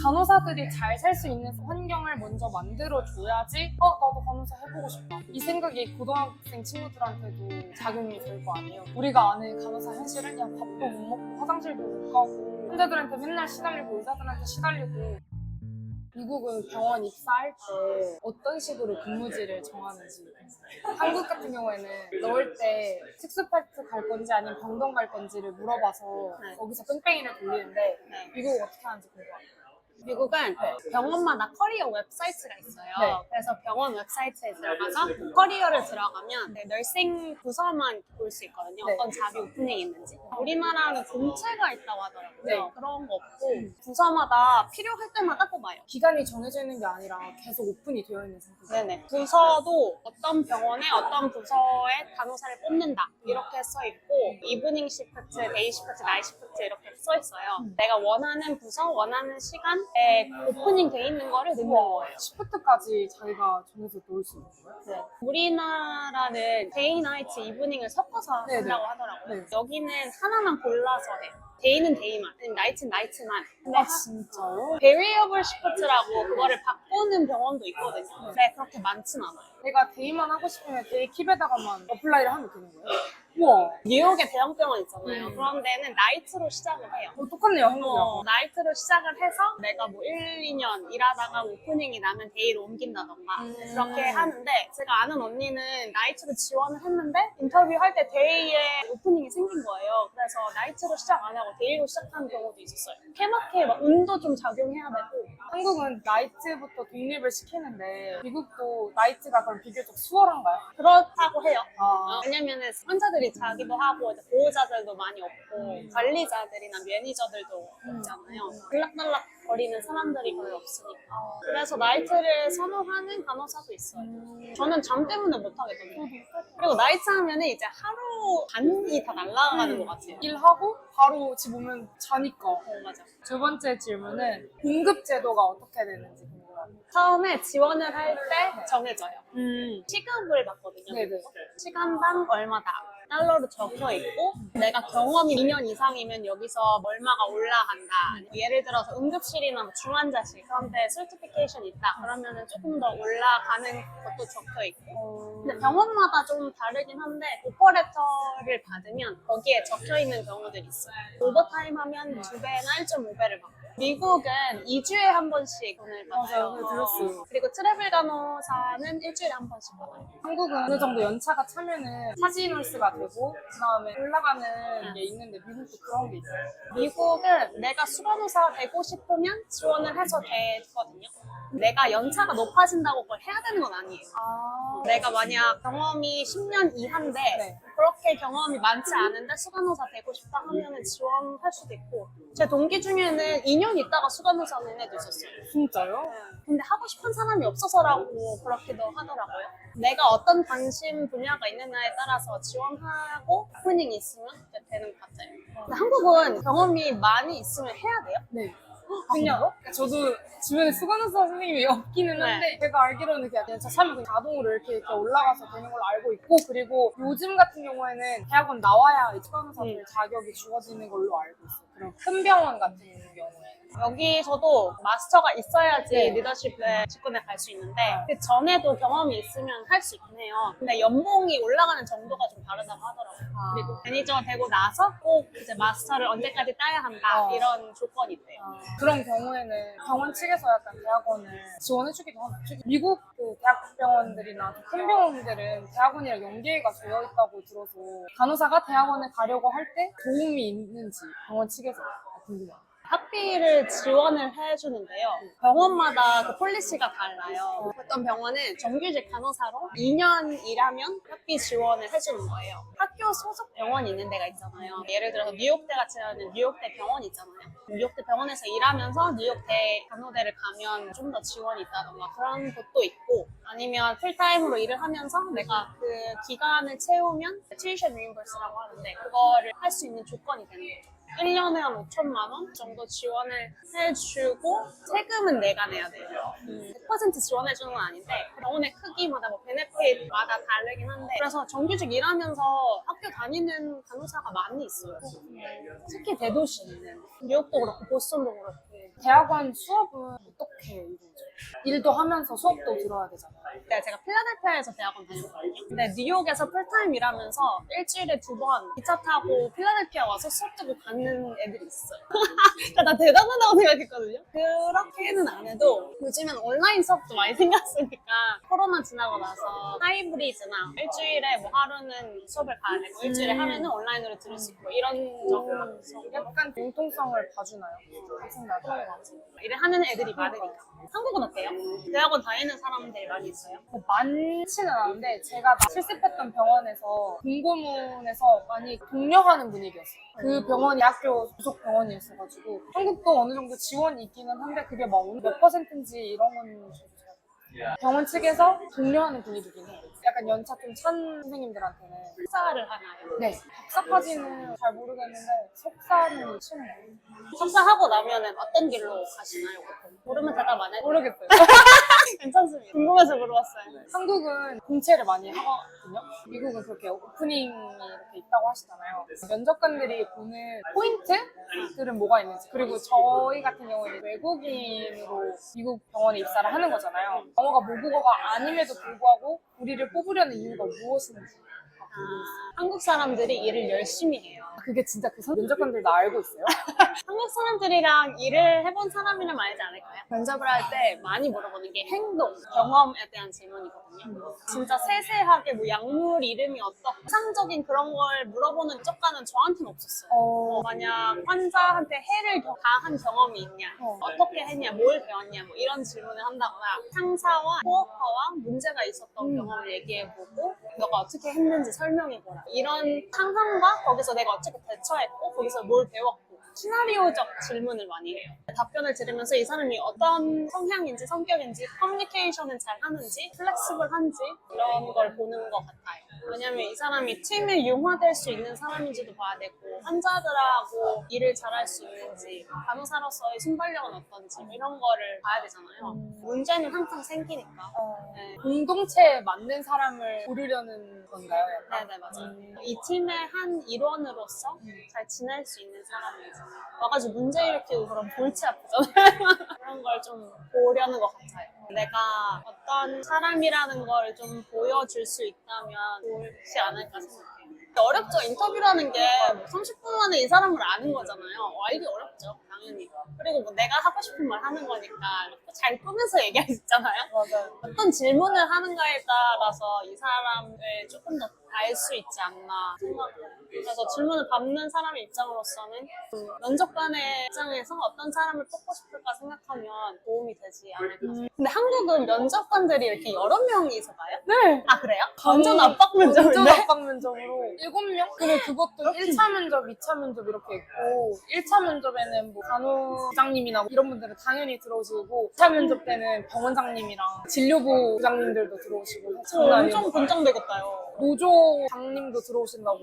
간호사들이 잘 살 수 있는 환경을 먼저 만들어줘야지 나도 간호사 해보고 싶다 이 생각이 고등학생 친구들한테도 작용이 될 거 아니에요. 우리가 아는 간호사 현실은 그냥 밥도 못 먹고 화장실도 못 가고 환자들한테 맨날 시달리고 의사들한테 시달리고. 미국은 병원 입사할 때 어떤 식으로 근무지를 정하는지. 한국 같은 경우에는 넣을 때 특수파트 갈 건지 아니면 병동 갈 건지를 물어봐서 거기서 뺑뺑이를 돌리는데 미국은 어떻게 하는지 궁금해요. 미국은 병원마다 커리어 웹사이트가 있어요. 네. 그래서 병원 웹사이트에 들어가서 커리어를 들어가면 널싱 부서만 볼 수 있거든요. 네. 어떤 잡이 오프닝이 있는지. 우리나라는 공채가 있다고 하더라고요. 네. 그런 거 없고 부서마다 필요할 때마다 뽑아요. 기간이 정해져 있는 게 아니라 계속 오픈이 되어 있는 상태죠. 네네. 부서도 어떤 병원에 어떤 부서에 간호사를 뽑는다 이렇게 써 있고 이브닝 시프트, 데이 시프트, 나이 시프트 이렇게 써 있어요. 내가 원하는 부서, 원하는 시간에 오프닝 돼 있는 거를 넣는 거예요. 시프트까지 자기가 정해서 넣을 수 있는 거예요? 네. 우리나라는 데이, 나이트, 이브닝을 섞어서 네네. 한다고 하더라고요. 네. 여기는 하나만 골라서 해요. 데이는 데이만, 아니면 나이트는 나이트만. 근데 진짜요? 베리어블 시프트라고 그거를 바꾸는 병원도 있거든요. 근데 그렇게 많진 않아요. 내가 데이만 하고 싶으면 데이 킵에다가만 어플라이를 하면 되는 거예요? 우와. 뉴욕에 대형 병원 있잖아요. 네. 그런 데는 나이트로 시작을 해요. 똑같네요, 한국이랑. 나이트로 시작을 해서 내가 뭐 1, 2년 일하다가 오프닝이 나면 데이로 옮긴다던가 그렇게 하는데 제가 아는 언니는 나이트로 지원을 했는데 인터뷰할 때 데이에 오프닝이 생긴 거예요. 그래서 나이트로 시작 안 하고 데이로 시작하는 경우도 있었어요. 케마케 막 운도 좀 작용해야 되고 한국은 나이트부터 독립을 시키는데 미국도 나이트가 그럼 비교적 수월한가요? 그렇다고 해요. 아. 왜냐면은 환자들이 자기도 하고 이제 보호자들도 많이 없고 관리자들이나 매니저들도 없잖아요. 들락달락 거리는 사람들이 별로 없으니까. 그래서 나이트를 선호하는 간호사도 있어요. 저는 잠 때문에 못 하겠거든요. 그리고 나이트 하면은 이제 하루 반이 다 날아가는 것 같아요. 일하고 바로 집 오면 자니까. 맞아. 두 번째 질문은 공급 제도가 어떻게 되는지 궁금합니다. 처음에 지원을 할 때 정해져요. 시급을 받거든요. 네네. 시간당 얼마다. 달러로 적혀 있고 내가 경험이 2년 이상이면 여기서 얼마가 올라간다. 예를 들어서 응급실이나 뭐 중환자실 그런 데 설티피케이션 있다. 그러면은 조금 더 올라가는 것도 적혀 있고 근데 병원마다 좀 다르긴 한데 오퍼레터를 받으면 거기에 적혀 있는 경우들이 있어요. 오버타임 하면 2배나 1.5배를 받고 미국은 2주에 한 번씩 돈을 받아요. 맞아요. 들었어요. 그리고 트래블 간호사는 일주일에 한 번씩 받아요. 한국은 어느 정도 연차가 차면은 사지널스가 되고 그 다음에 올라가는 게 있는데 미국도 그런 게 있어요. 미국은 내가 수간호사가 되고 싶으면 지원을 해서 되거든요. 내가 연차가 높아진다고 그걸 해야 되는 건 아니에요. 내가 만약 경험이 10년 이하인데 네. 그렇게 경험이 많지 않은데 수간호사 되고 싶다 하면 지원할 수도 있고 제 동기 중에는 2년 있다가 수간호사 된 애도 있었어요. 진짜요? 근데 하고 싶은 사람이 없어서라고 그렇게도 하더라고요. 내가 어떤 관심 분야가 있느냐에 따라서 지원하고 오프닝이 있으면 되는 것 같아요. 근데 한국은 경험이 많이 있으면 해야 돼요? 네. 그냥 저도 주변에 수간호사 선생님이 없기는 한데 제가 알기로는 그냥 연차 차면 그냥 자동으로 이렇게 올라가서 되는 걸로 알고 있고 그리고 요즘 같은 경우에는 대학원 나와야 수간호사들 자격이 주어지는 걸로 알고 있어요. 그럼 큰 병원 같은 경우에 여기서도 마스터가 있어야지 리더십에 직군에 갈 수 있는데 그 전에도 경험이 있으면 할 수 있긴 해요. 근데 연봉이 올라가는 정도가 좀 다르다고 하더라고요. 그리고 매니저 되고 나서 꼭 이제 마스터를 언제까지 따야 한다 이런 조건이 있대요. 그런 경우에는 병원 측에서 약간 대학원을 지원해주기도 하나요? 미국 그 대학병원들이나 큰 병원들은 대학원이랑 연계가 되어 있다고 들어서 간호사가 대학원에 가려고 할 때 도움이 있는지 병원 측에서 궁금해요. 학비를 지원을 해주는데요. 병원마다 그 폴리시가 달라요. 어떤 병원은 정규직 간호사로 2년 일하면 학비 지원을 해주는 거예요. 학교 소속 병원이 있는 데가 있잖아요. 예를 들어서 뉴욕대 같이 하는 뉴욕대 병원 있잖아요. 뉴욕대 병원에서 일하면서 뉴욕대 간호대를 가면 좀 더 지원이 있다던가 그런 것도 있고 아니면 풀타임으로 일을 하면서 내가 그 기간을 채우면 tuition reimburse라고 하는데 그거를 할 수 있는 조건이 되는 거죠. 1년에 한 5천만 원 정도 지원을 해주고 세금은 내가 내야 돼요. 100% 지원해주는 건 아닌데 병원의 크기마다 뭐 베네핏마다 다르긴 한데 그래서 정규직 일하면서 학교 다니는 간호사가 많이 있어요. 특히 대도시는 뉴욕도 그렇고 보스턴도 그렇고 대학원 수업은 어떻게 이루어져요? 일도 하면서 수업도 들어야 되잖아요. 네, 제가 필라델피아에서 대학원 다녔거든요. 근데 뉴욕에서 풀타임 일하면서 일주일에 2번 기차 타고 필라델피아 와서 수업 듣고 가는 애들이 있어요. 그러니까 나 대단하다고 생각했거든요. 그렇게는 안 해도 요즘엔 온라인 수업도 많이 생겼으니까 코로나 지나고 나서 하이브리드나 일주일에 뭐 하루는 수업을 가야 되고 일주일에 하루는 온라인으로 들을 수 있고 이런 정도 수업. 약간 융통성을 봐주나요? 학생들한테? 일을 하는 애들이 많으니까. 한국은 어때요? 대학원 다니는 사람들이 많이 있어요? 많지는 않은데 제가 실습했던 병원에서 공고문에서 많이 독려하는 분위기였어요. 그 병원이 학교 소속 병원이었어가지고 한국도 어느 정도 지원이 있기는 한데 그게 막 몇 퍼센트인지 이런 건 저도 잘 모르겠어요. 병원 측에서 독려하는 분위기긴 해요. 약간 연차 좀 찬 선생님들한테는. 석사를 하나요? 네, 박사까지는 잘 모르겠는데 석사는 치는 거예요. 석사하고 나면은 어떤 길로 가시나요? 보통? 모르면 대답 안 해도 모르겠어요. 괜찮습니다. 궁금해서 물어봤어요. 한국은 공채를 많이 하거든요. 미국은 그렇게 오프닝이 이렇게 있다고 하시잖아요. 면접관들이 보는 포인트들은 뭐가 있는지. 그리고 저희 같은 경우는 외국인으로 미국 병원에 입사를 하는 거잖아요. 영어가 모국어가 아님에도 불구하고 우리를 뽑으려는 이유가 무엇인지. 한국 사람들이 일을 열심히 해요. 그게 진짜 그 면접관들 다 알고 있어요? 한국 사람들이랑 일을 해본 사람이라면 알지 않을까요? 면접을 할 때 많이 물어보는 게 행동, 경험에 대한 질문이거든요. 진짜 세세하게 뭐 약물 이름이 어떻고 이상적인 그런 걸 물어보는 쪽가는 저한테는 없었어요. 만약 환자한테 해를 가한 경험이 있냐, 어떻게 했냐, 뭘 배웠냐 뭐 이런 질문을 한다거나 상사와 코워커와 문제가 있었던 경험을 얘기해보고 너가 어떻게 했는지 설명해보라. 이런 상황과 거기서 내가 어떻게 대처했고 거기서 뭘 배웠고 시나리오적 질문을 많이 해요. 답변을 들으면서 이 사람이 어떤 성향인지 성격인지 커뮤니케이션을 잘 하는지 플렉시블한지 이런 걸 보는 것 같아요. 왜냐면 이 사람이 팀에 융화될 수 있는 사람인지도 봐야 되고 환자들하고 일을 잘할 수 있는지 간호사로서의 순발력은 어떤지 이런 거를 봐야 되잖아요. 문제는 항상 생기니까. 네. 공동체에 맞는 사람을 고르려는 건가요? 약간? 네네 맞아요. 이 팀의 한 일원으로서 잘 지낼 수 있는 사람인지 와가지고 문제 일으키고 그럼 골치 아프잖아요. 그런 걸 좀 보려는 것 같아요. 내가 어떤 사람이라는 걸 좀 보여줄 수 있다면 좋지 않을까 생각해요. 어렵죠. 인터뷰라는 게 30분 만에 이 사람을 아는 거잖아요. 알기 어렵죠. 당연히. 그리고 뭐 내가 하고 싶은 말 하는 거니까 잘 꾸며서 얘기할 수 있잖아요. 맞아요. 어떤 질문을 하는가에 따라서 이 사람을 조금 더 알 수 있지 않나 생각해요. 그래서 질문을 받는 사람의 입장으로서는 면접관의 입장에서 어떤 사람을 뽑고 싶을까 생각하면 도움이 되지 않을까 생각해요. 근데 한국은 면접관들이 이렇게 여러 명이서 봐요? 네. 아 그래요? 완전 압박 면접인데? 완전 압박 면접으로 7명? 근데 그것도 1차 면접, 2차 면접 이렇게 있고 1차 면접에는 뭐 간호부장님이나 뭐 이런 분들은 당연히 들어오시고 2차 면접 때는 병원장님이랑 진료부 부장님들도 들어오시고 엄청 긴장되겠다요. 노조장님도 들어오신다고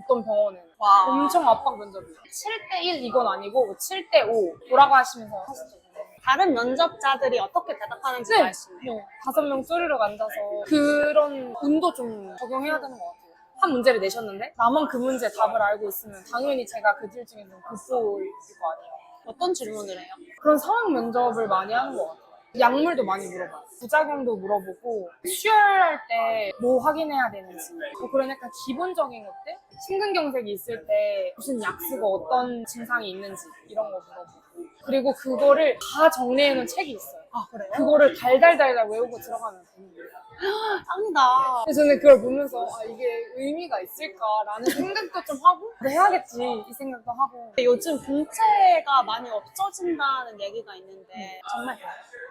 어떤 병원은 와. 엄청 압박 면접이에요. 7대1 이건 아니고 7대5 돌아가시면서 하시죠. 다른 면접자들이 어떻게 대답하는지 네. 알 수 있네요. 5명 쪼르륵 앉아서 그런 운도 좀 적용해야 되는 것 같아요. 한 문제를 내셨는데 나만 그 문제 답을 알고 있으면 당연히 제가 그 들 중에 좀 돋보일 거 아니에요. 어떤 질문을 해요? 그런 상황 면접을 많이 하는 것 같아요. 약물도 많이 물어봐요. 부작용도 물어보고 수혈할 때 뭐 확인해야 되는지 뭐 그런 약간 기본적인 것들? 심근경색이 있을 때 무슨 약 쓰고 어떤 증상이 있는지 이런 거 물어보고 그리고 그거를 다 정리해놓은 책이 있어요. 아 그래요? 그거를 달달달달 외우고 들어가면 됩니다. 짱이다. 그래서 저는 그걸 보면서 아, 이게 의미가 있을까라는 생각도 좀 하고 그래, 해야겠지 이 생각도 하고 근데 요즘 공채가 많이 없어진다는 얘기가 있는데 정말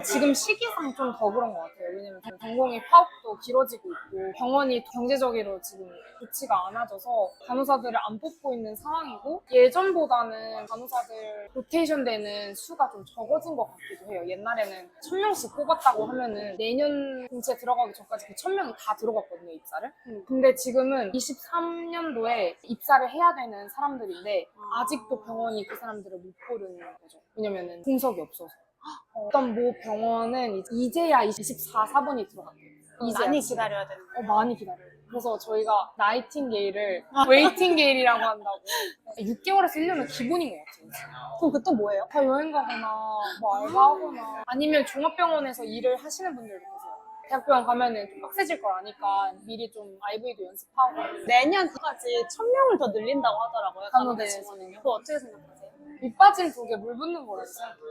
지금 시기상 좀 더 그런 것 같아요. 왜냐면 전공의 파업도 길어지고 있고 병원이 경제적으로 지금 좋지가 않아져서 간호사들을 안 뽑고 있는 상황이고 예전보다는 간호사들 로테이션 되는 수가 좀 적어진 것 같기도 해요. 옛날에는 1000명씩 뽑았다고 하면은 내년 공채 들어가기 전까지 그 1000명이 다 들어갔거든요, 입사를. 근데 지금은 23년도에 입사를 해야 되는 사람들인데 아직도 병원이 그 사람들을 못 고르는 거죠. 왜냐면은 공석이 없어서. 어떤 모 병원은 이제야 24, 4번이 들어갔대요. 많이 기다려야 되는 거예요. 많이 기다려요. 그래서 저희가 나이팅게일을 웨이팅게일이라고 한다고. 6개월에서 1년은 기본인 것 같아요. 그럼 그 또 뭐예요? 다 여행 가거나 뭐 알바하거나 아니면 종합병원에서 일을 하시는 분들도 계세요. 대학병원 가면은 좀 빡세질 걸 아니까 미리 좀 IV도 연습하고. 내년까지 1000명을 더 늘린다고 하더라고요. 간호대 간호대 직원은요. 그거 어떻게 생각하세요? 밑빠진 독에 물 붓는 거라고 생각해요.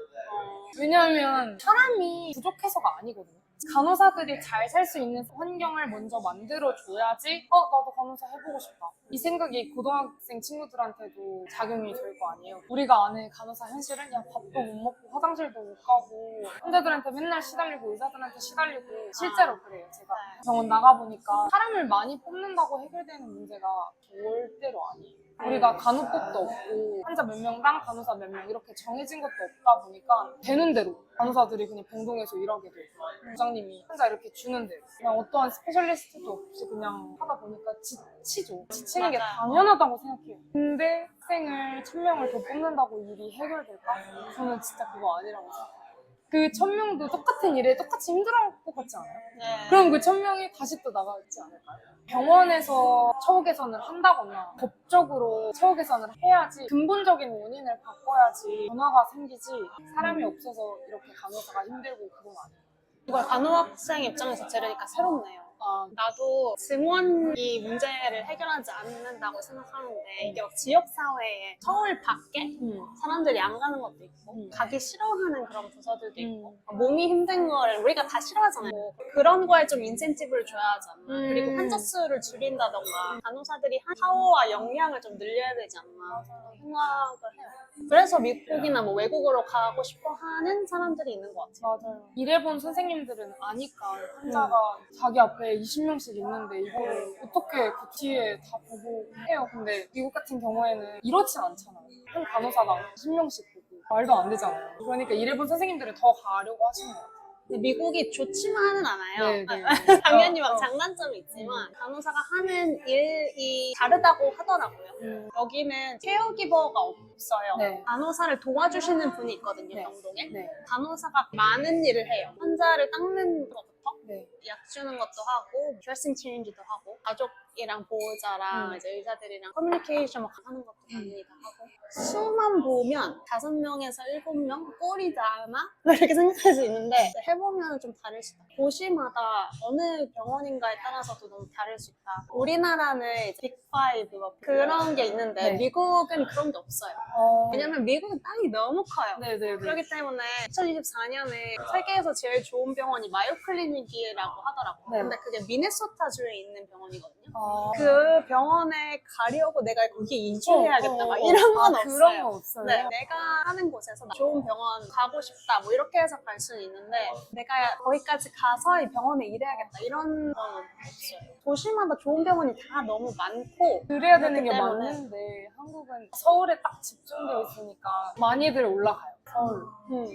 왜냐하면 사람이 부족해서가 아니거든요. 간호사들이 잘 살 수 있는 환경을 먼저 만들어줘야지 나도 간호사 해보고 싶다. 이 생각이 고등학생 친구들한테도 작용이 될 거 아니에요. 우리가 아는 간호사 현실은 그냥 밥도 못 먹고 화장실도 못 가고 환자들한테 맨날 시달리고 의사들한테 시달리고 실제로 그래요. 제가 병원 나가보니까 사람을 많이 뽑는다고 해결되는 문제가 절대로 아니에요. 우리가 간호법도 없고 환자 몇 명당 간호사 몇 명 이렇게 정해진 것도 없다 보니까 되는 대로 간호사들이 그냥 병동에서 일하게 되고 부장님이 환자 이렇게 주는 대로 그냥 어떠한 스페셜리스트도 없이 그냥 하다 보니까 지치죠. 지치는 게 맞아요. 당연하다고 생각해요. 근데 학생을 1000명을 더 뽑는다고 일이 해결될까? 저는 진짜 그거 아니라고 생각해요. 그 1000명도 똑같은 일에 똑같이 힘들어할 것 같지 않아요? 네. 그럼 그 1000명이 다시 또 나가지 않을까요? 병원에서 처우 개선을 한다거나 법적으로 처우 개선을 해야지 근본적인 원인을 바꿔야지 변화가 생기지 사람이 없어서 이렇게 간호사가 힘들고 그건 아니에요. 이걸 간호학생 입장에서 들으니까 새롭네요. 나도 증원이 문제를 해결하지 않는다고 생각하는데 이게 막 지역사회에 서울 밖에 사람들이 안 가는 것도 있고 가기 싫어하는 그런 부서들도 있고 몸이 힘든 거를 우리가 다 싫어하잖아요. 그런 거에 좀 인센티브를 줘야 하지 않나. 그리고 환자 수를 줄인다던가 간호사들이 파워와 역량을 좀 늘려야 되지 않나 생각을 해요. 그래서 미국이나 뭐 외국으로 가고 싶어 하는 사람들이 있는 것 같아요. 맞아요. 일해본 선생님들은 아니까 환자가 자기 앞에 20명씩 있는데 이거를 어떻게 그 뒤에 다 보고 해요. 근데 미국 같은 경우에는 이렇진 않잖아요. 한 간호사당 10명씩 보고 말도 안 되잖아요. 그러니까 일해본 선생님들은 더 가려고 하시는 것 같아요. 근데 미국이 좋지만은 않아요. 네, 네. 당연히 막 장단점이 있지만 간호사가 하는 일이 다르다고 하더라고요. 여기는 케어기버가 없어요. 네. 간호사를 도와주시는 분이 있거든요, 네. 병동에. 네. 간호사가 많은 일을 해요. 환자를 닦는 것부터 네. 약 주는 것도 하고 드레싱 체인지도 하고 가족이랑 보호자랑 이제 의사들이랑 커뮤니케이션 막 하는 것도 많이 다 하고 수만 보면 5명에서 7명 꼴이 나나? 이렇게 생각할 수 있는데 해보면 좀 다를 수 있다. 도시마다 어느 병원인가에 따라서도 너무 다를 수 있다. 우리나라는 이제 빅5 뭐 그런 게 있는데 네. 미국은 그런 게 없어요. 왜냐면 미국은 땅이 너무 커요. 네네네. 그렇기 때문에 2024년에 세계에서 제일 좋은 병원이 마요 클리닉이라고 하더라고요. 네. 근데 그게 미네소타주에 있는 병원이거든요. 아. 그 병원에 가려고 내가 거기 이주해야겠다 막 이런 건 없어요. 그런 건 없어요. 네, 내가 하는 곳에서 좋은 병원 가고 싶다 뭐 이렇게 해서 갈 수는 있는데 내가 거기까지 가서 이 병원에 일해야겠다 이런 건 없어요. 도시마다 좋은 병원이 다 너무 많고 그래야 되는 게 그렇기 때문에. 맞는데 한국은 서울에 딱 집중되어 있으니까 많이들 올라가요. 서울.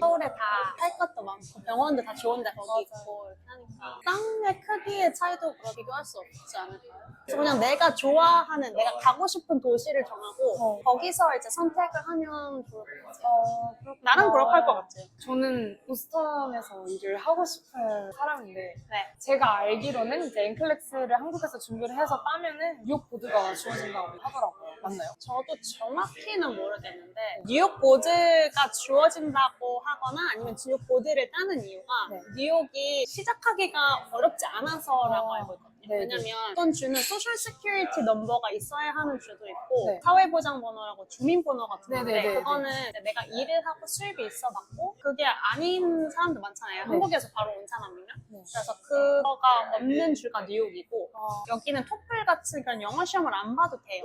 서울에 다 할 것도 많고 병원도 다 좋은데 거기 있고 이렇게 하니까 땅의 크기의 차이도 비교할 수 없지 않을까요? 그래서 그냥 내가 좋아하는 내가 가고 싶은 도시를 정하고 거기서 이제 선택을 하면 좋을 것 같아요. 나는 그렇게 할 것 같아요. 저는 보스턴에서 일을 하고 싶은 사람인데 네. 제가 알기로는 이제 앵클렉스를 한국에서 준비를 해서 따면은 뉴욕 보드가 주어진다고 하더라고요. 맞나요? 저도 정확히는 모르겠는데 뉴욕 보드가 주어진다고 하거나 아니면 뉴욕 보드를 따는 이유가 네. 뉴욕이 시작하기가 어렵지 않아서라고 알고 있거든요. 네, 왜냐면 어떤 주는 소셜 시큐리티 넘버가 있어야 하는 주도 있고 네. 사회보장번호라고 주민번호 같은 건데 네네네. 그거는 내가 일을 하고 수입이 있어 받고 그게 아닌 사람들 많잖아요. 한국에서 바로 온 사람이면. 네. 그래서 그거가 없는 주가 뉴욕이고 아. 여기는 토플 같은 그런 영어 시험을 안 봐도 돼요.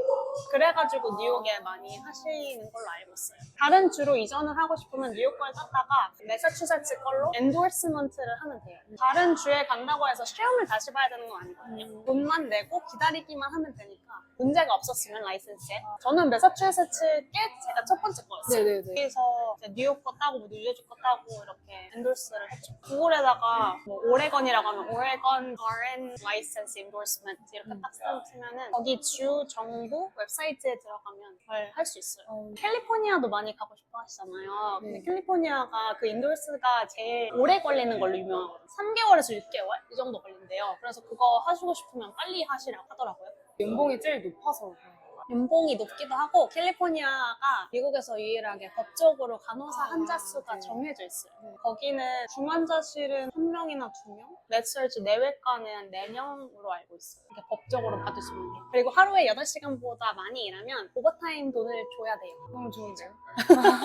그래가지고 뉴욕에 많이 하시는 걸로 알고 있어요. 다른 주로 이전을 하고 싶으면 뉴욕 걸 땄다가 매사추세츠 걸로 엔도스먼트를 하면 돼요. 다른 주에 간다고 해서 시험을 다시 봐야 되는 건 아니거든요. 돈만 내고 기다리기만 하면 되니까 문제가 없었으면 라이센스에. 저는 매사추세츠 게 제가 첫 번째 거였어요. 네네네. 여기서 이제 뉴욕 거 따고 뭐 뉴저지 거 따고 이렇게 엔도스를 했죠. 구글에다가 뭐 오레건이라고 하면 오레건 RN License Endorsement 이렇게 딱 쓰면은 거기 주 정부 웹사이트에 들어가면 그걸 할 수 있어요. 캘리포니아도 많이 가고 싶어 하시잖아요. 근데 네. 캘리포니아가 그 인도스가 제일 오래 걸리는 걸로 유명하고 3개월에서 6개월 이 정도 걸린대요. 그래서 그거 하시고 싶으면 빨리 하시라고 하더라고요. 연봉이 제일 높아서 그런 거예요. 연봉이 높기도 하고 캘리포니아가 미국에서 유일하게 법적으로 간호사 환자 수가 네. 정해져 있어요. 네. 거기는 중환자실은 1명이나 2명, 메디서지 내외과는 4명으로 알고 있어요. 이렇게 법적으로 받을 수 있는 게. 그리고 하루에 8시간보다 많이 일하면 오버타임 돈을 줘야 돼요. 너무 좋은데요?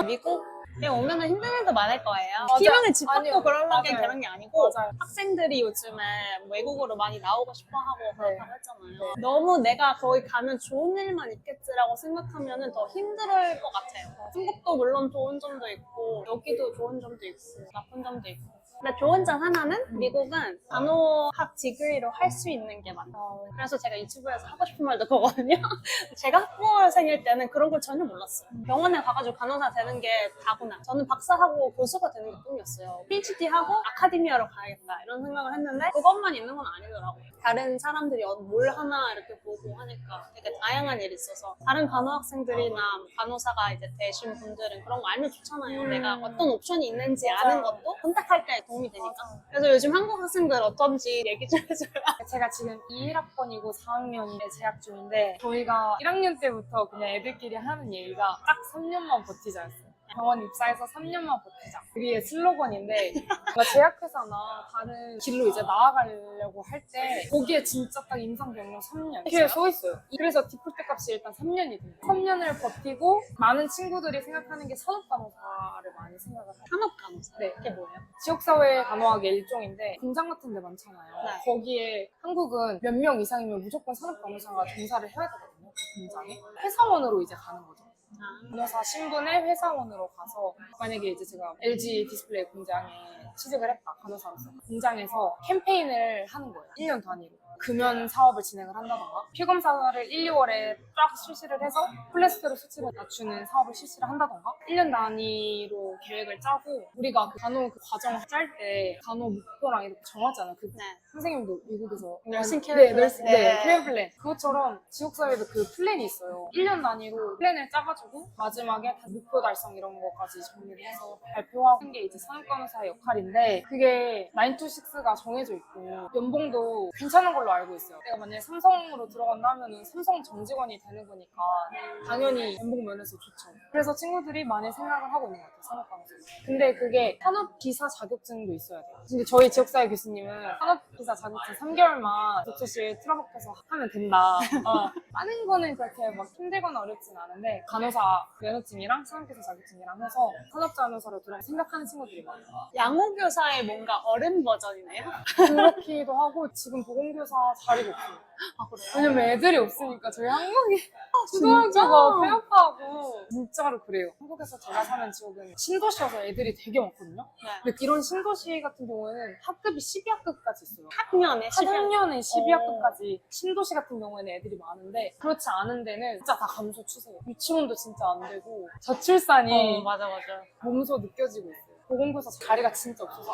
미국에 오면은 힘든 일도 많을 거예요. 맞아요. 희망을 집 받고 아니요. 그러려고 맞아요. 그런 게 아니고 맞아요. 학생들이 요즘에 외국으로 많이 나오고 싶어 하고 그렇다고 했잖아요. 네. 너무 내가 거기 가면 좋은 일만 있겠지라고 생각하면 더 힘들 것 같아요. 한국도 물론 좋은 점도 있고 여기도 좋은 점도 있고 나쁜 점도 있고. 근데 좋은 점 하나는 미국은 간호학 디그리로 할 수 있는 게 많아요. 그래서 제가 유튜브에서 하고 싶은 말도 그거거든요. 제가 학부생일 때는 그런 걸 전혀 몰랐어요. 병원에 가가지고 간호사 되는 게 다구나. 저는 박사하고 교수가 되는 게 꿈이었어요. PhD 하고 아카데미아로 가야겠다 이런 생각을 했는데 그것만 있는 건 아니더라고요. 다른 사람들이 뭘 하나 이렇게 보고 하니까 되게 다양한 일이 있어서 다른 간호학생들이나 간호사가 이제 되신 분들은 그런 거 알면 좋잖아요. 내가 어떤 옵션이 있는지 아는 것도 선택할 때 도움이 되니까. 그래서 요즘 한국 학생들 어떤지 얘기 좀 해줘요. 제가 지금 21학번이고 4학년에 재학 중인데 저희가 1학년 때부터 그냥 애들끼리 하는 얘기가 딱 3년만 버티자였어요. 병원 입사해서 3년만 버티자. 우리의 슬로건인데 뭔가 제약회사나 다른 길로 이제 나아가려고 할 때 거기에 진짜 딱 임상 경력 3년 이렇게 써 있어요. 그래서 디폴트 값이 일단 3년이 돼요. 3년을 버티고 많은 친구들이 생각하는 게 산업간호사를 많이 생각을 해요. 산업간호사. 네. 그게 뭐예요? 지역사회 간호학의 일종인데 공장 같은 데 많잖아요. 네. 거기에 한국은 몇 명 이상이면 무조건 산업간호사가 종사를 해야 되거든요. 그 공장에. 회사원으로 이제 가는 거죠. 간호사 신분의 회사원으로 가서 만약에 이제 제가 LG 디스플레이 공장에 취직을 했다, 간호사로서. 공장에서 캠페인을 하는 거예요. 1년 단위로. 금연 사업을 진행을 한다던가 피검사를 1, 2월에 쫙 실시를 해서 콜레스테롤 수치를 낮추는 사업을 실시를 한다던가 1년 단위로 계획을 짜고 우리가 그 간호 그 과정 짤 때 간호 목표랑 이렇게 정하잖아요. 그 네. 선생님도 미국에서 널싱 케어 네, 플랜. 널싱, 네, 케어 플랜. 그것처럼 지역사회도 그 플랜이 있어요. 1년 단위로 플랜을 짜가지고 마지막에 다 목표 달성 이런 거까지 정리를 해서 발표하는 게 이제 산업간호사의 역할인데 그게 9 to 6가 정해져 있고 연봉도 괜찮은 걸로 알고 있어요. 내가 만약에 삼성으로 들어간다 하면은 삼성 정직원이 되는 거니까 당연히 연봉 면에서 좋죠. 그래서 친구들이 많이 생각을 하고 있는 것 같아요. 산업간호사. 근데 그게 산업기사 자격증도 있어야 돼요. 근데 저희 지역사회 교수님은 산업기사 자격증 3개월만 독서실 틀어박혀서 하면 된다. 빠는 거는 그렇게 막 힘들거나 어렵진 않은데 간호사 면허증이랑 산업기사 자격증이랑 해서 산업간호사로 들어가 생각하는 친구들이 많아요. 양호교사의 뭔가 어른 버전이네요. 그렇기도 하고 지금 보건교사 자리가 없어요. 아, 그래요? 왜냐면 애들이 없으니까 저희 한국이 진짜? 초등학교가 폐업하고 진짜로 그래요. 한국에서 제가 사는 지역은 신도시여서 애들이 되게 많거든요. 네. 근데 이런 신도시 같은 경우에는 학급이 12학급까지 있어요. 학년에 10학년에 12학급까지 신도시 같은 경우에는 애들이 많은데 그렇지 않은 데는 진짜 다 감소 추세예요. 유치원도 진짜 안 되고 저출산이 맞아. 몸소 느껴지고 있어요. 보건교사 자리가 진짜 없어서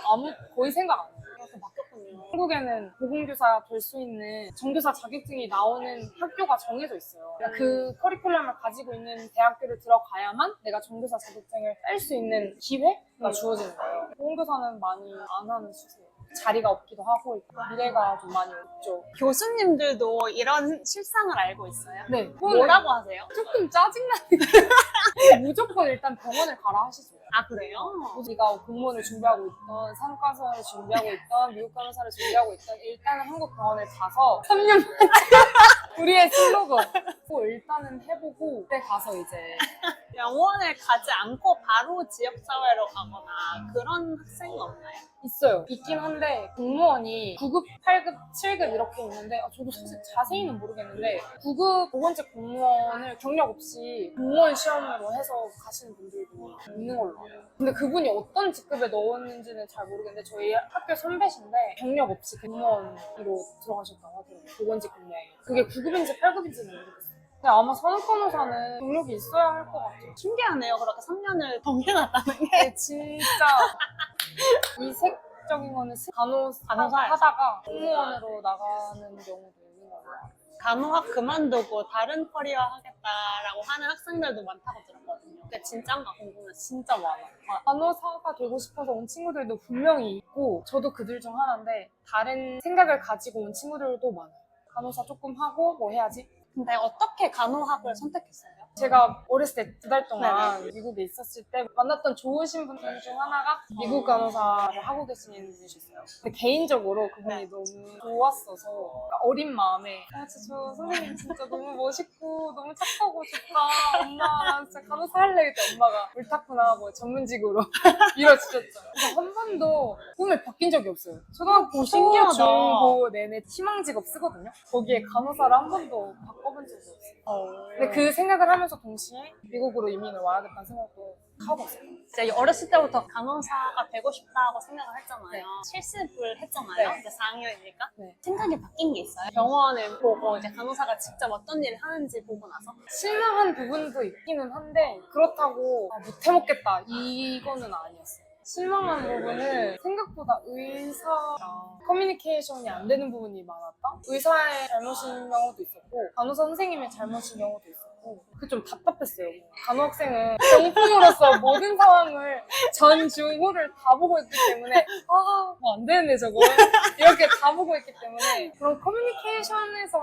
거의 생각 안 해요. 그래서 바뀌었군요. 한국에는 보건교사 될 수 있는 정교사 자격증이 나오는 학교가 정해져 있어요. 그러니까 그 커리큘럼을 가지고 있는 대학교를 들어가야만 내가 정교사 자격증을 딸 수 있는 기회가 주어지는 거예요. 보건교사는 많이 안 하는 추세예요. 자리가 없기도 하고 미래가 좀 많이 없죠. 교수님들도 이런 실상을 알고 있어요? 네. 뭐라고 하세요? 조금 짜증나는 무조건 일단 병원을 가라 하시죠. 아, 그래요? 우리가 공무원을 준비하고 있던 산업간호사를 준비하고 있던 미국 간호사를 준비하고 있던 일단은 한국 병원을 가서 3년 우리의 슬로건 일단은 해보고 그때 가서 이제 병원을 가지 않고 바로 지역사회로 가거나 그런 학생은 없나요? 있어요. 있긴 한데 공무원이 9급, 8급, 7급 이렇게 있는데 저도 사실 자세히는 모르겠는데 9급 보건직 공무원을 경력 없이 공무원 시험으로 해서 가시는 분들도 있는 걸로 알아요. 근데 그분이 어떤 직급에 넣었는지는 잘 모르겠는데 저희 학교 선배신데 경력 없이 공무원으로 들어가셨다고 하더라고요. 보건직 공무원. 그게 9급인지 8급인지는 모르겠어요. 근데 아마 산업간호사는 경력이 있어야 할 것 같아요. 신기하네요. 그렇게 3년을 병행했다는 게. 근데 진짜 이색적인 거는 간호사 간호사에서? 하다가 공무원으로 나가는 경우도 있는 거고요. 간호학 그만두고 다른 커리어 하겠다라고 하는 학생들도 많다고 들었거든요. 근데 진짠가 궁금해서. 진짜 많아. 간호사가 되고 싶어서 온 친구들도 분명히 있고 저도 그들 중 하나인데 다른 생각을 가지고 온 친구들도 많아요. 간호사 조금 하고 뭐 해야지? 근데 어떻게 간호학을 선택했어요? 제가 어렸을 때 2달 동안 미국에 있었을 때 만났던 좋으신 분들 중 하나가 미국 간호사를 하고 계시는 분이셨어요. 근데 개인적으로 그분이 너무 좋았어서 그러니까 어린 마음에 진짜 저 선생님 진짜 너무 멋있고 너무 착하고 좋다. 엄마 나 진짜 간호사 할래. 그때 엄마가 옳다구나 하고 전문직으로 밀어주셨죠. 그래서 한 번도 꿈을 바뀐 적이 없어요. 초등학교, 신기하다. 중고 내내 희망 직업 쓰거든요. 거기에 간호사를 한 번도 바꿔본 적이 없어요. 근데 그 생각을 하면서 동시에 미국으로 이민을 와야겠다는 생각도 하고 있어요. 진짜 어렸을 때부터 간호사가 되고 싶다고 생각을 했잖아요. 네. 실습을 했잖아요. 네. 이제 4학년이니까. 네. 생각이 바뀐 게 있어요. 병원을 보고 이제 간호사가 직접 어떤 일을 하는지 보고 나서. 실망한 부분도 있기는 한데 그렇다고 못해먹겠다 이거는 아니었어요. 실망한 부분은 생각보다 의사랑 커뮤니케이션이 안 되는 부분이 많았다? 의사의 잘못인 경우도 있었고 간호사 선생님의 잘못인 경우도 있었고 그게 좀 답답했어요. 간호학생은 정품으로서 모든 상황을 전, 중, 후를 다 보고 있기 때문에 뭐 안 되는데 저거 이렇게 다 보고 있기 때문에 그런 커뮤니케이션에서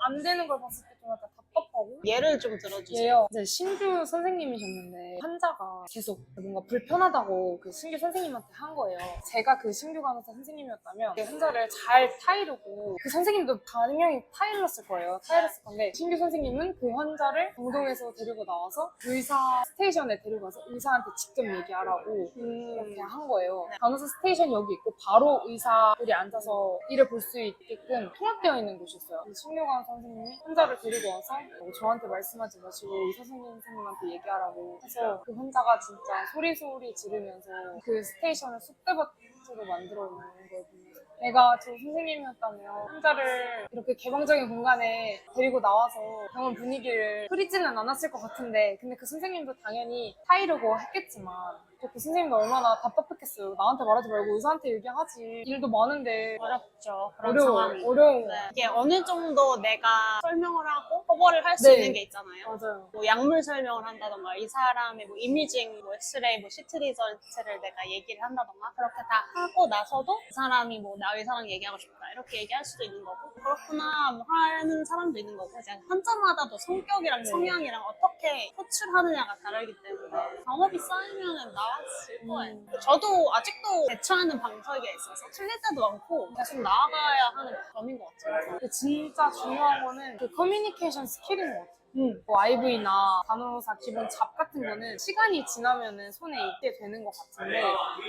안 되는 걸 봤을 때 좀 약간 답답하고 예를 좀 들어주세요. 예요. 이제 신규 선생님이셨는데 환자가 계속 뭔가 불편하다고 그 신규 선생님한테 한 거예요. 제가 그 신규 간호사 선생님이었다면 그 환자를 잘 타이르고 그 선생님도 당연히 타일렀을 거예요. 타일렀을 건데 신규 선생님은 그 환자를 병동에서 데리고 나와서 의사 스테이션에 데리고 가서 의사한테 직접 얘기하라고 이렇게 한 거예요. 간호사 스테이션이 여기 있고 바로 의사들이 앉아서 일을 볼 수 있게끔 통합되어 있는 곳이었어요. 신규 간호사 선생님이 환자를 데리고 와서 저한테 말씀하지 마시고 의사 선생님한테 얘기하라고 해서 그 환자가 진짜 소리 지르면서 그 스테이션을 쑥대밭으로 만들어 놓는 걸 보면서 내가 저 선생님이었다면 환자를 이렇게 개방적인 공간에 데리고 나와서 병원 분위기를 흐리지는 않았을 것 같은데 근데 그 선생님도 당연히 타이르고 했겠지만 그 선생님도 얼마나 답답했겠어요. 나한테 말하지 말고 의사한테 얘기하지. 일도 많은데 어렵죠. 그런 상황이. 어려운 네. 이게 어느 정도 내가 설명을 하고 커버를 할 수 네. 있는 게 있잖아요. 맞아요. 뭐 약물 설명을 한다던가 이 사람의 뭐 이미징, 뭐 엑스레이, 뭐 CT 리전트를 내가 얘기를 한다던가 그렇게 다 하고 나서도 그 사람이 뭐 나 의사랑 얘기하고 싶다 이렇게 얘기할 수도 있는 거고 그렇구나 뭐 하는 사람도 있는 거고 이제 환자마다도 성격이랑 성향이랑 어떻게 호출하느냐가 다르기 때문에 경험이 쌓이면 나아질 거예요. 저도 아직도 대처하는 방식에 있어서 틀릴 때도 많고 계속 나아가야 하는 점인 것 같아요. 근데 진짜 중요한 거는 그 커뮤니케이션 스킬인 것 같아요. 뭐 IV나 간호사 기본 잡 같은 거는 시간이 지나면은 손에 익게 되는 것 같은데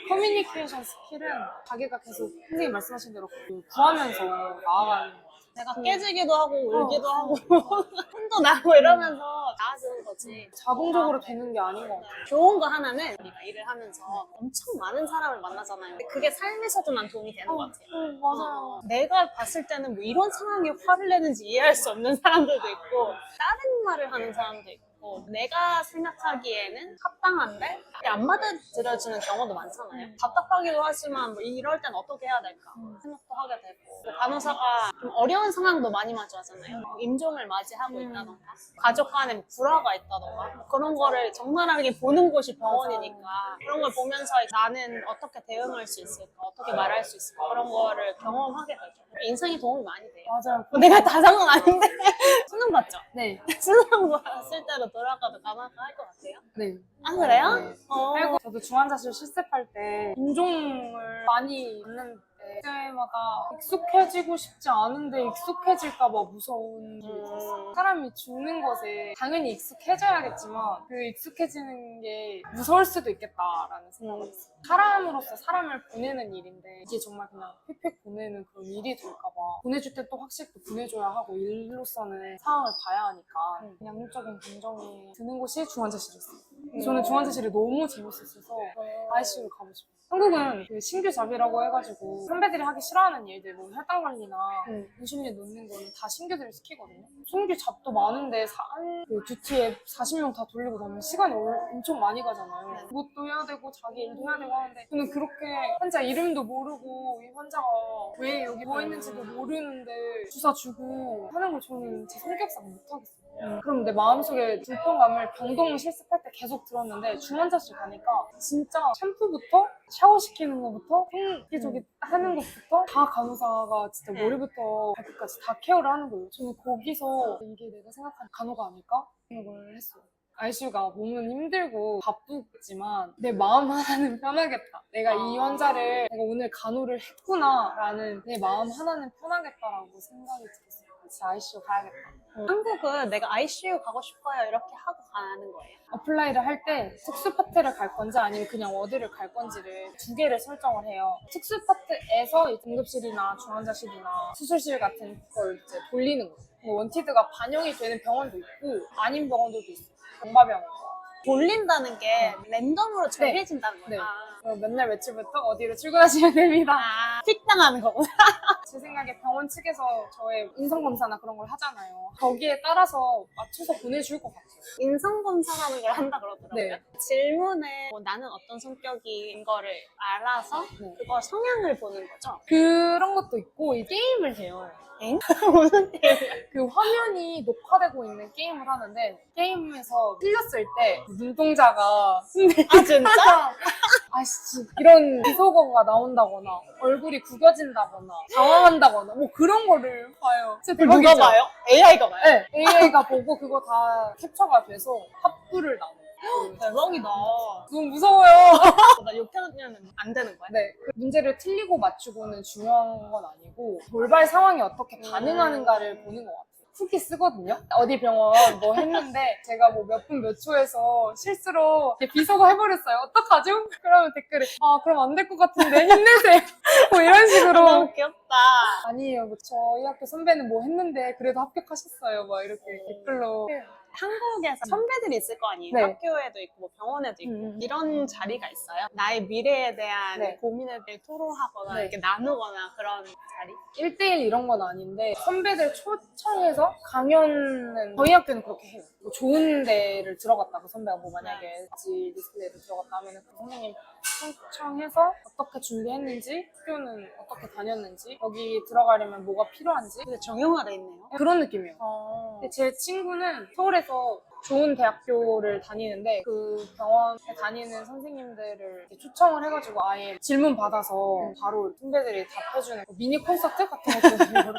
커뮤니케이션 스킬은 자기가 계속 선생님 말씀하신 대로 구하면서 나아가는 것 같아요. 내가 깨지기도 하고 울기도 하고 혼도 나고 이러면서 나아지는 거지. 자동적으로 되는 게 아닌 것 같아요. 좋은 거 하나는 우리가 일을 하면서 엄청 많은 사람을 만나잖아요. 근데 그게 삶에서도 난 도움이 되는 것 같아요. 맞아요. 내가 봤을 때는 뭐 이런 상황에 화를 내는지 이해할 수 없는 사람들도 있고 다른 말을 하는 사람도 있고 내가 생각하기에는 합당한데 안 받아들여지는 경우도 많잖아요. 답답하기도 하지만 뭐 이럴 땐 어떻게 해야 될까 생각도 하게 되고 뭐 간호사가 좀 어려운 상황도 많이 마주하잖아요. 뭐 임종을 맞이하고 있다던가 가족 간에 뭐 불화가 있다던가 뭐 그런 거를 적나라하게 보는 곳이 병원이니까 그런 걸 보면서 나는 어떻게 대응할 수 있을까 어떻게 말할 수 있을까 그런 거를 경험하게 되죠. 인생에 도움이 많이 돼요. 맞아요. 내가 다 산 건 아닌데 수능 봤죠? 네. 수능 봤을 때로 돌아가도 간호사 할 것 같아요? 네. 아 그래요? 네. 어. 그리고 저도 중환자실 실습할 때 인종을 많이 있는데 그때마다 익숙해지고 싶지 않은데 익숙해질까봐 무서운 게 있었어요. 사람이 죽는 것에 당연히 익숙해져야겠지만 그 익숙해지는 게 무서울 수도 있겠다라는 생각을 했어요. 사람으로서 사람을 보내는 일인데 이게 정말 그냥 휙휙 보내는 그런 일이 될까봐 보내줄 때 또 확실히 또 보내줘야 하고 일로서는 상황을 봐야 하니까 양육적인 감정이 드는 곳이 중환자실이었어요. 저는 중환자실이 너무 재밌었어서 ICU를 가고 싶어요. 한국은 그 신규 잡이라고 해가지고 선배 선배들이 하기 싫어하는 일들, 뭐 혈당 관리나 음. 인슐린 놓는 거는 다 신규들이 시키거든요. 신규 잡도 많은데 그 듀티에 40명 다 돌리고 나면 시간이 엄청 많이 가잖아요. 네. 그것도 해야 되고 자기 일도 해야 되고 하는데 저는 그렇게 환자 이름도 모르고 이 환자가 왜 여기 뭐 있는지도 모르는데 주사 주고 하는 걸 저는 제 성격상 못하겠어요. 그럼 내 마음속에 불편감을 병동 실습할 때 계속 들었는데 중환자실 가니까 진짜 샴푸부터 샤워시키는 것부터 생기저기 하는 것부터 다 간호사가 진짜 네. 머리부터 발끝까지 다 케어를 하는 거예요. 저는 거기서 이게 내가 생각하는 간호가 아닐까? 생각을 했어요. ICU가 몸은 힘들고 바쁘지만 내 마음 하나는 편하겠다. 내가 이 환자를 내가 오늘 간호를 했구나라는 내 마음 하나는 편하겠다라고 생각이 들었어요. 진짜 ICU 가야겠다. 한국은 내가 ICU 가고 싶어요 이렇게 하고 가는 거예요. 어플라이를 할 때 특수 파트를 갈 건지 아니면 그냥 워드를 갈 건지를 두 개를 설정을 해요. 특수 파트에서 응급실이나 중환자실이나 수술실 같은 걸 이제 돌리는 거예요. 뭐 원티드가 반영이 되는 병원도 있고 아닌 병원들도 있어요. 공바병원. 돌린다는 게 랜덤으로 정해진다는 네. 거야. 맨날 며칠부터 어디로 출근하시면 됩니다. 픽 당하는 거구나. 제 생각에 병원 측에서 저의 인성검사나 그런 걸 하잖아요. 거기에 따라서 맞춰서 보내줄 것 같아요. 인성검사라는 걸 한다 그러더라고요. 네. 질문에 뭐 나는 어떤 성격인 거를 알아서 네. 그거 성향을 보는 거죠. 그런 것도 있고 이 게임을 해요. 엥? 무슨 게임이야? 그 화면이 녹화되고 있는 게임을 하는데 게임에서 틀렸을 때 눈동자가 아 진짜? 아씨 이런 비속어가 나온다거나 얼굴이 구겨진다거나 당황한다거나 뭐 그런 거를 봐요. 진짜 누가 대박이죠? 봐요? AI가 봐요? 네, AI가 보고 그거 다 캡처가 돼서 합부를 나눠요. 대박이다. 너무 무서워요. 나 욕하면 안 되는 거야? 네, 그 문제를 틀리고 맞추고는 중요한 건 아니고 돌발 상황에 어떻게 반응하는가를 보는 것 같아요. 후기 쓰거든요. 어디 병원 뭐 했는데 제가 뭐 몇 분 몇 초에서 실수로 이렇게 비속어 해버렸어요. 어떡하죠? 그러면 댓글에 그럼 안 될 것 같은데 힘내세요. 뭐 이런 식으로 너무 귀엽다. 아니에요. 뭐 저희 학교 선배는 뭐 했는데 그래도 합격하셨어요. 막 이렇게 댓글로 한국에서 선배들이 있을 거 아니에요? 네. 학교에도 있고 뭐 병원에도 있고 이런 자리가 있어요? 나의 미래에 대한 네. 고민을 토로하거나 네. 이렇게 나누거나 그런 자리? 1대1 이런 건 아닌데 선배들 초청해서 강연은 저희 학교는 그렇게 해요. 뭐 좋은 데를 들어갔다고 선배가 뭐 만약에 디스플레이를 들어갔다 하면 그 선생님 초청해서 어떻게 준비했는지 학교는 어떻게 다녔는지 여기 들어가려면 뭐가 필요한지 근데 정형화돼 있네요. 그런 느낌이에요. 근데 제 친구는 서울에서 좋은 대학교를 다니는데 그 병원에 다니는 선생님들을 이렇게 초청을 해가지고 아예 질문 받아서 바로 선배들이 답해주는 미니 콘서트 같은 것도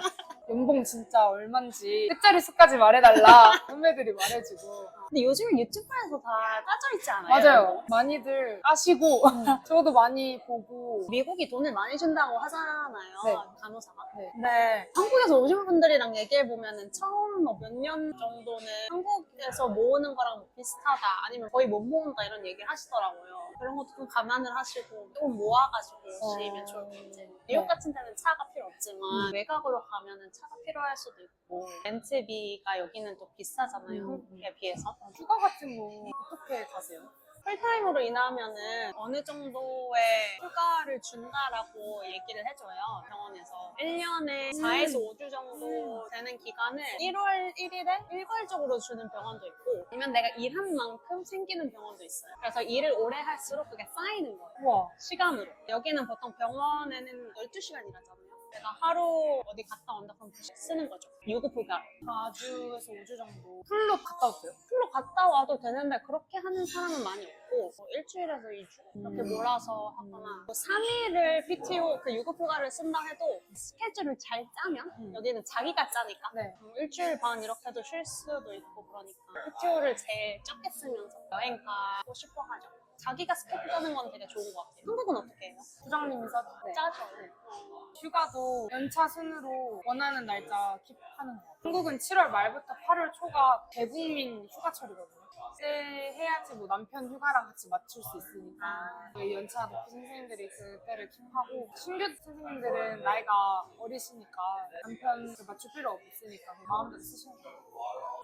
연봉 진짜 얼만지 끝자리 수까지 말해달라 선배들이 말해주고 근데 요즘은 유튜브에서 다 짜져 있지 않아요? 맞아요. 많이들 아시고 저도 많이 보고 미국이 돈을 많이 준다고 하잖아요. 네. 간호사가. 네. 네. 한국에서 오신 분들이랑 얘기해보면은 처음 뭐 몇 년 정도는 한국에서 모으는 거랑 뭐 비슷하다 아니면 거의 못 모은다 이런 얘기를 하시더라고요. 그런 것도 좀 감안을 하시고 좀 모아가지고 오시면 좋을 것 같아요. 뉴욕 같은 데는 차가 필요 없지만 외곽으로 가면은 차가 필요할 수도 있고 렌트비가 여기는 또 비싸잖아요. 한국에 비해서. 휴가 같은 거 어떻게 가세요? 풀타임으로 일하면은 어느 정도의 휴가를 준다라고 얘기를 해줘요, 병원에서. 1년에 4에서 5주 정도 되는 기간을 1월 1일에 일괄적으로 주는 병원도 있고 아니면 내가 일한 만큼 생기는 병원도 있어요. 그래서 일을 오래 할수록 그게 쌓이는 거예요. 우와. 시간으로. 여기는 보통 병원에는 12시간 일하잖아요. 내가 하루 어디 갔다 온다 그럼 그 쓰는 거죠. 유급휴가. 4주에서 5주 정도 풀로 갔다 왔어요. 풀로 갔다 와도 되는데 그렇게 하는 사람은 많이 없고 뭐 일주일에서 2주 이렇게 몰아서 하거나 뭐 3일을 PTO 그 유급휴가를 쓴다 해도 스케줄을 잘 짜면 여기는 자기가 짜니까 네. 일주일 반 이렇게도 쉴 수도 있고 그러니까 PTO를 제일 적게 쓰면서 여행 가고 싶어 하죠. 자기가 스케줄 짜는 건 되게 좋은 것 같아요. 한국은 어떻게 해요? 부장님이 싸죠. 네. 짜죠. 휴가도 연차 순으로 원하는 날짜 킵하는 거. 한국은 7월 말부터 8월 초가 대국민 휴가철이거든요. 그때 해야지 뭐 남편 휴가랑 같이 맞출 수 있으니까 저희 연차 높은 선생님들이 그때를 킵하고 신규 선생님들은 나이가 어리시니까 남편을 맞출 필요 없으니까 마음대로 쓰시는 거예요.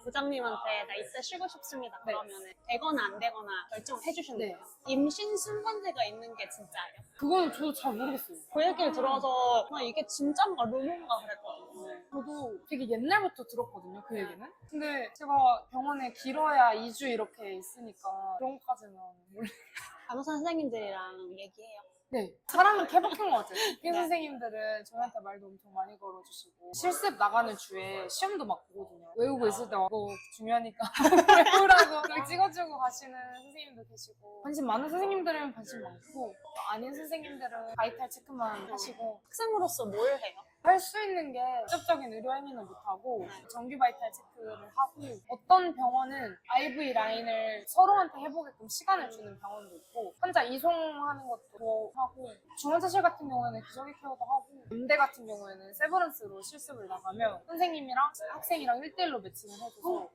부장님한테 나 이때 쉬고 싶습니다. 네. 그러면 되거나 안 되거나 결정을 해주시는 네. 거예요. 임신 순번제가 있는 게 진짜예요. 그거는 저도 잘 모르겠어요. 그 얘기를 들어서 이게 진짠가 루머인가 그랬거든요. 저도 되게 옛날부터 들었거든요, 그 얘기는. 근데 제가 병원에 길어야 2주 이렇게 있으니까 그런 것까지는 몰라요. 간호사 선생님들이랑 얘기해요. 네. 사람은 케바케인 것 같아요. 피 선생님들은 저희한테 말도 엄청 많이 걸어주시고 실습 나가는 주에 시험도 막 보거든요. 외우고 있을 때 그거 중요하니까 외우라고 그걸 찍어주고 가시는 선생님도 계시고 관심 많은 선생님들은 관심 많고 아닌 선생님들은 바이탈 체크만 하시고 학생으로서 뭘 해요? 할 수 있는 게 직접적인 의료 행위는 못하고 정규 바이탈 체크를 하고 어떤 병원은 IV 라인을 서로한테 해보게끔 시간을 주는 병원도 있고 환자 이송하는 것도 하고 중환자실 같은 경우에는 기저귀 케어도 하고 음대 같은 경우에는 세브란스로 실습을 나가면 선생님이랑 학생이랑 1대1로 매칭을 해줘서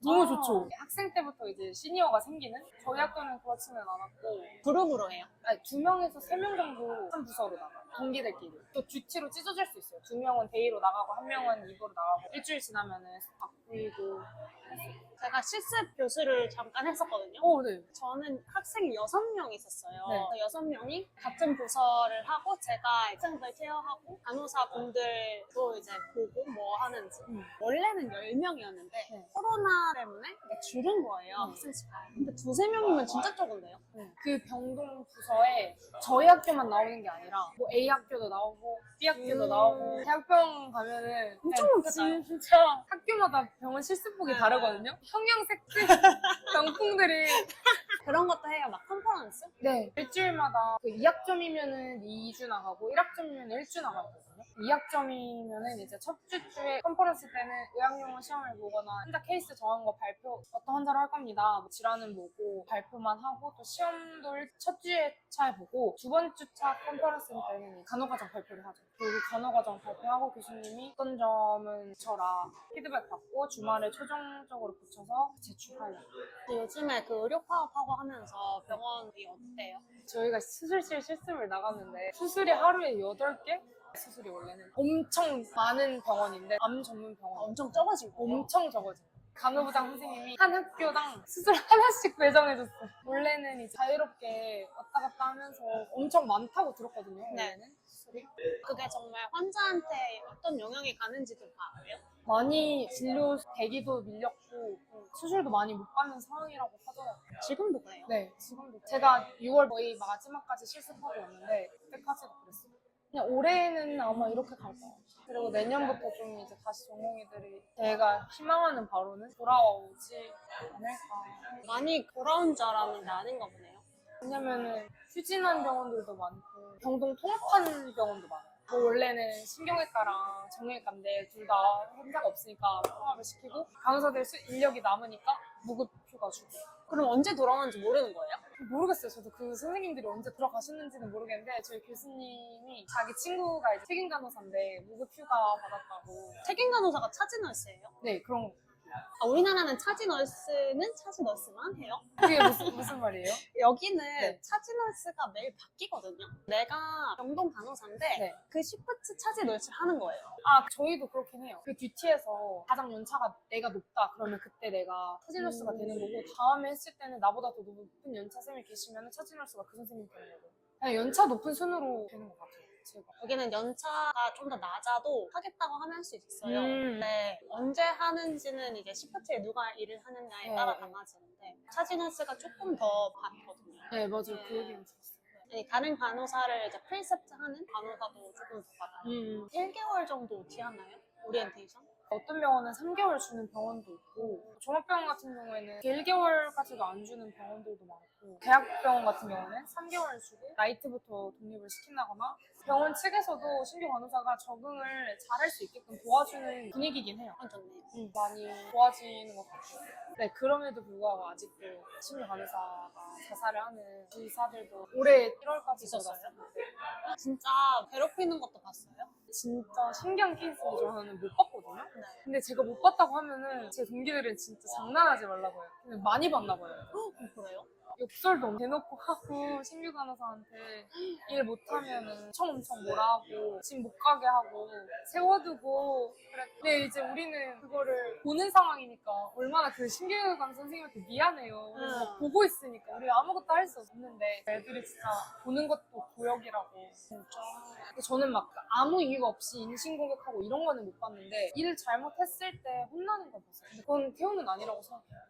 너무 좋죠. 학생 때부터 이제 시니어가 생기는 저희 학교는 그렇지는 않았고 그룹으로 해요. 아니, 2명에서 3명 정도 한 부서로 나가요. 동기들끼리. 또 듀티로 찢어질 수 있어요. 2명은 데이로 나가고 1명은 이브로 나가고 일주일 지나면은 바꾸고. 제가 실습 교수를 잠깐 했었거든요. 네. 저는 학생이 6명 있었어요. 네. 그 6명이 같은 부서를 하고 제가 학생들 케어하고 간호사 분들도 이제 보고 뭐 하는지. 원래는 10명이었는데 네. 코로나 때문에 이게 줄은 거예요. 학생 수가. 근데 두세 명이면 진짜 적은데요? 그 병동 부서에 저희 학교만 나오는 게 아니라 뭐 A 학교도 나오고 B 학교도 나오고 대학병 가면은 엄청 많잖아요. 진짜 학교마다 병원 실습복이 다르거든요. 형형색 병풍들이 그런 것도 해요. 막 컨퍼런스? 네, 일주일마다 그 2학점이면은 2주 나가고 1학점이면 1주 나가거든요. 2학점이면은 이제 첫 주에 컨퍼런스 때는 의학용어 시험을 보거나 환자 케이스 정한 거 발표 어떤 환자로 할 겁니다. 뭐 질환은 뭐고 발표만 하고 또 시험도 첫 주에 차에 보고 두 번째 차 컨퍼런스 때는 간호과정 발표를 하죠. 그리고 간호과정 발표하고 교수님이 어떤 점은 붙여라 피드백 받고 주말에 최종적으로 붙여서 제출하려. 요즘에 그 의료 파업하고 하면서 병원이 어때요? 저희가 수술실 실습을 나갔는데 수술이 하루에 8개? 수술이 원래는 엄청 많은 병원인데 암 전문 병원 엄청 적어지고 엄청 적어져요. 간호부장 선생님이 한 학교당 수술 하나씩 배정해줬어요. 원래는 이제 자유롭게 왔다 갔다 하면서 엄청 많다고 들었거든요. 원래는 수술이. 그게 정말 환자한테 어떤 영향이 가는지도 다 알아요? 많이 진료 대기도 밀렸고 수술도 많이 못 받는 상황이라고 하더라고요. 지금도 그래요? 네, 지금도. 제가 6월 거의 마지막까지 실습하고 왔는데 그때까지도 그랬어요. 그냥 올해는 아마 이렇게 갈 거예요. 그리고 내년부터 좀 이제 다시 전공의들이 제가 희망하는 바로는 돌아오지 않을까. 많이 돌아온 줄 알았는데 아닌가 보네요. 왜냐면은 휴진한 병원들도 많고 병동 통합한 병원도 많아요. 뭐 원래는 신경외과랑 정형외과인데 둘 다 환자가 없으니까 통합을 시키고 간호사들 인력이 남으니까 무급휴가 주고. 그럼 언제 돌아오는지 모르는 거예요? 모르겠어요. 저도 그 선생님들이 언제 들어가셨는지는 모르겠는데 저희 교수님이 자기 친구가 이제 책임 간호사인데 무급휴가 받았다고. 책임 간호사가 차지 널스예요? 네, 그런 거. 우리나라는 차지 널스는 차지 널스만 해요. 그게 무슨 말이에요? 여기는 네. 차지 널스가 매일 바뀌거든요. 내가 병동 간호사인데 네. 그 시프트 차지 널스를 하는 거예요. 아, 저희도 그렇긴 해요. 그 듀티에서 가장 연차가 내가 높다 그러면 그때 내가 차진널스가 되는 거고 다음에 했을 때는 나보다 더 높은 연차쌤이 계시면 차진널스가 그 선생님 되는 거고 그냥 연차 높은 순으로 되는 것 같아요. 제가. 여기는 연차가 좀 더 낮아도 하겠다고 하면 할 수 있어요. 근데 언제 하는지는 이제 시프트에 누가 일을 하느냐에 네, 따라 네. 달라지는데 차지 널스가 조금 더 많거든요. 네, 맞아요. 그 얘기는 들었어요. 아니, 다른 간호사를 이제 프리셉트 하는 간호사도 조금 더 많아요. 1개월 정도 OT 하나요? 오리엔테이션? 어떤 병원은 3개월 주는 병원도 있고 종합병원 같은 경우에는 1개월까지도 안 주는 병원들도 많고 대학병원 같은 경우는 3개월 주고 나이트부터 독립을 시킨다거나 병원 측에서도 신규 간호사가 적응을 잘할 수 있게끔 도와주는 분위기긴 해요. 좋네요. 많이 좋아지는 것 같아요. 네, 그럼에도 불구하고 아직도 신규 간호사가 자살을 하는 의사들도 올해 1월까지 있었어요? 진짜 괴롭히는 것도 봤어요? 진짜 신기한 케이스인데 저는 못 봤거든요. 네. 근데 제가 못 봤다고 하면은 제 동기들은 진짜 장난하지 말라고 해요. 근데 많이 봤나 봐요. 그래요? 욕설도 대놓고 하고 신규 간호사한테 일 못하면은 엄청 뭐라 하고 집 못 가게 하고 세워두고 그래. 근데 이제 우리는 그거를 보는 상황이니까 얼마나 그 신규 간호사 선생님한테 미안해요. 막 보고 있으니까 우리가 아무것도 할 수 없는데 애들이 진짜 보는 것도 고역이라고. 진짜. 근데 저는 막 아무 이유 없이 인신공격하고 이런 거는 못 봤는데 일 잘못했을 때 혼나는 거 봤어요. 근데 그건 태우는 아니라고 생각해요.